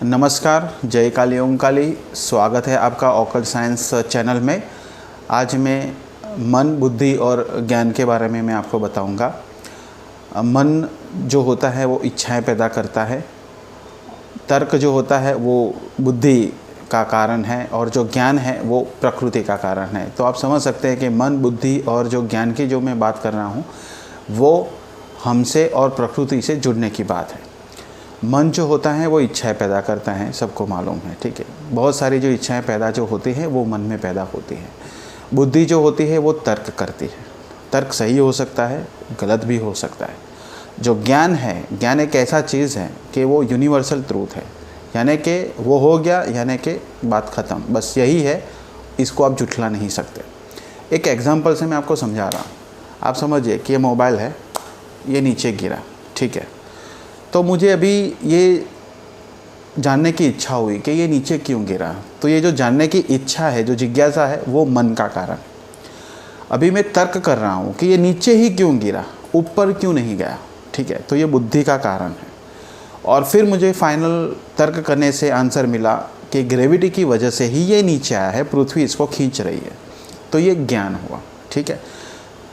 नमस्कार, जय काली ओम काली। स्वागत है आपका ऑकल्ट साइंस चैनल में। आज मैं मन, बुद्धि और ज्ञान के बारे में मैं आपको बताऊंगा। मन जो होता है वो इच्छाएं पैदा करता है। तर्क जो होता है वो बुद्धि का कारण है और जो ज्ञान है वो प्रकृति का कारण है। तो आप समझ सकते हैं कि मन, बुद्धि और जो ज्ञान की जो मैं बात कर रहा हूँ वो हमसे और प्रकृति से जुड़ने की बात है। मन जो होता है वो इच्छाएं पैदा करता है, सबको मालूम है, ठीक है। बहुत सारी जो इच्छाएं पैदा जो होती हैं वो मन में पैदा होती हैं। बुद्धि जो होती है वो तर्क करती है। तर्क सही हो सकता है, गलत भी हो सकता है। जो ज्ञान है, ज्ञान एक ऐसा चीज़ है कि वो यूनिवर्सल ट्रूथ है, यानी कि वो हो गया यानी कि बात ख़त्म, बस यही है, इसको आप जुठला नहीं सकते। एक एग्जांपल से मैं आपको समझा रहा हूँ। आप समझिए कि ये मोबाइल है, ये नीचे गिरा, ठीक है। तो मुझे अभी ये जानने की इच्छा हुई कि ये नीचे क्यों गिरा। तो ये जो जानने की इच्छा है, जो जिज्ञासा है, वो मन का कारण। अभी मैं तर्क कर रहा हूँ कि ये नीचे ही क्यों गिरा, ऊपर क्यों नहीं गया, ठीक है। तो ये बुद्धि का कारण है। और फिर मुझे फाइनल तर्क करने से आंसर मिला कि ग्रेविटी की वजह से ही ये नीचे आया है, पृथ्वी इसको खींच रही है। तो ये ज्ञान हुआ, ठीक है।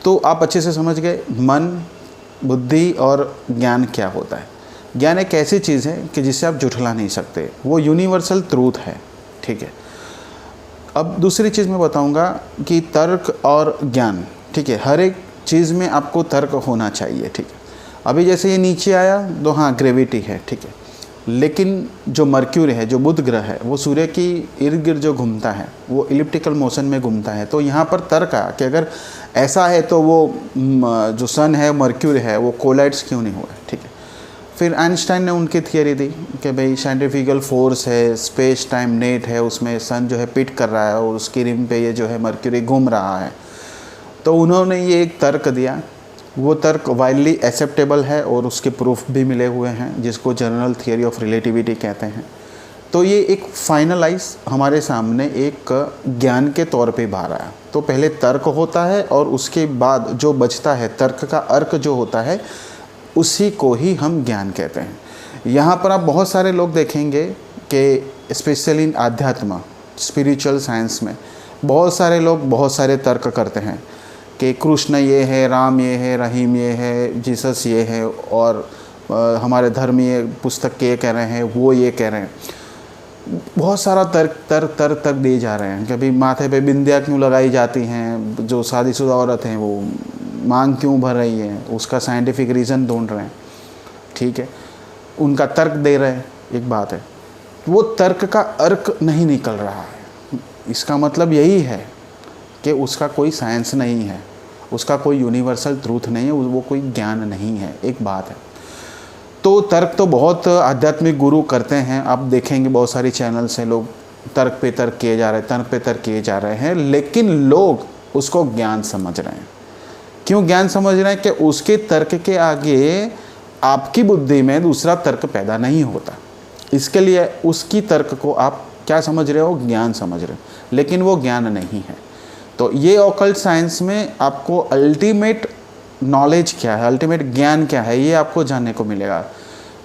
तो आप अच्छे से समझ गए मन, बुद्धि और ज्ञान क्या होता है। ज्ञान एक ऐसी चीज़ है कि जिसे आप जुठला नहीं सकते, वो यूनिवर्सल ट्रूथ है, ठीक है। अब दूसरी चीज़ मैं बताऊंगा कि तर्क और ज्ञान, ठीक है, हर एक चीज़ में आपको तर्क होना चाहिए, ठीक है। अभी जैसे ये नीचे आया तो हाँ ग्रेविटी है, ठीक है। लेकिन जो मर्क्यूरी है, जो बुध ग्रह है, वो सूर्य की इर्द गिर्द जो घूमता है वो इलिप्टिकल मोशन में घूमता है। तो यहाँ पर तर्क आया कि अगर ऐसा है तो वो जो सन है, मर्क्यूरी है, वो कोलाइड्स क्यों नहीं हुआ, ठीक है। फिर आइंस्टाइन ने उनकी थियरी दी कि भाई साइंटिफिकल फोर्स है, स्पेस टाइम नेट है, उसमें सन जो है पिट कर रहा है और उसकी रिम पे ये जो है मर्क्यूरी घूम रहा है। तो उन्होंने ये एक तर्क दिया। वो तर्क वाइडली एक्सेप्टेबल है और उसके प्रूफ भी मिले हुए हैं, जिसको जनरल थियरी ऑफ रिलेटिविटी कहते हैं। तो ये एक फाइनलाइज हमारे सामने एक ज्ञान के तौर पे बाहर आया। तो पहले तर्क होता है और उसके बाद जो बचता है, तर्क का अर्क जो होता है, उसी को ही हम ज्ञान कहते हैं। यहाँ पर आप बहुत सारे लोग देखेंगे कि स्पेशली इन आध्यात्म, स्पिरिचुअल साइंस में बहुत सारे लोग बहुत सारे तर्क करते हैं कि कृष्ण ये है, राम ये है, रहीम ये है, जीसस ये है, और हमारे धर्म ये पुस्तक के ये कह रहे हैं, वो ये कह रहे हैं। बहुत सारा तर्क दिए जा रहे हैं। कभी माथे पे बिंदियाँ क्यों लगाई जाती हैं, जो शादीशुदा औरत हैं वो मांग क्यों भर रही है, उसका साइंटिफिक रीज़न ढूंढ रहे हैं, ठीक है। उनका तर्क दे रहे हैं, एक बात है। वो तर्क का अर्क नहीं निकल रहा है। इसका मतलब यही है कि उसका कोई साइंस नहीं है, उसका कोई यूनिवर्सल ट्रूथ नहीं है, वो कोई ज्ञान नहीं है, एक बात है। तो तर्क तो बहुत आध्यात्मिक गुरु करते हैं। आप देखेंगे बहुत सारी चैनल से लोग तर्क पे तर्क किए जा रहे हैं, तर्क पे तर्क किए जा रहे हैं, लेकिन लोग उसको ज्ञान समझ रहे हैं। क्यों ज्ञान समझ रहे हैं? कि उसके तर्क के आगे आपकी बुद्धि में दूसरा तर्क पैदा नहीं होता। इसके लिए उसकी तर्क को आप क्या समझ रहे हो? ज्ञान समझ रहे हो, लेकिन वो ज्ञान नहीं है। तो ये ऑकल्ट साइंस में आपको अल्टीमेट नॉलेज क्या है, अल्टीमेट ज्ञान क्या है, ये आपको जानने को मिलेगा।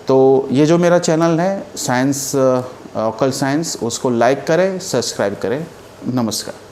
तो ये जो मेरा चैनल है साइंस, ऑकल्ट साइंस, उसको लाइक करें, सब्सक्राइब करें। नमस्कार।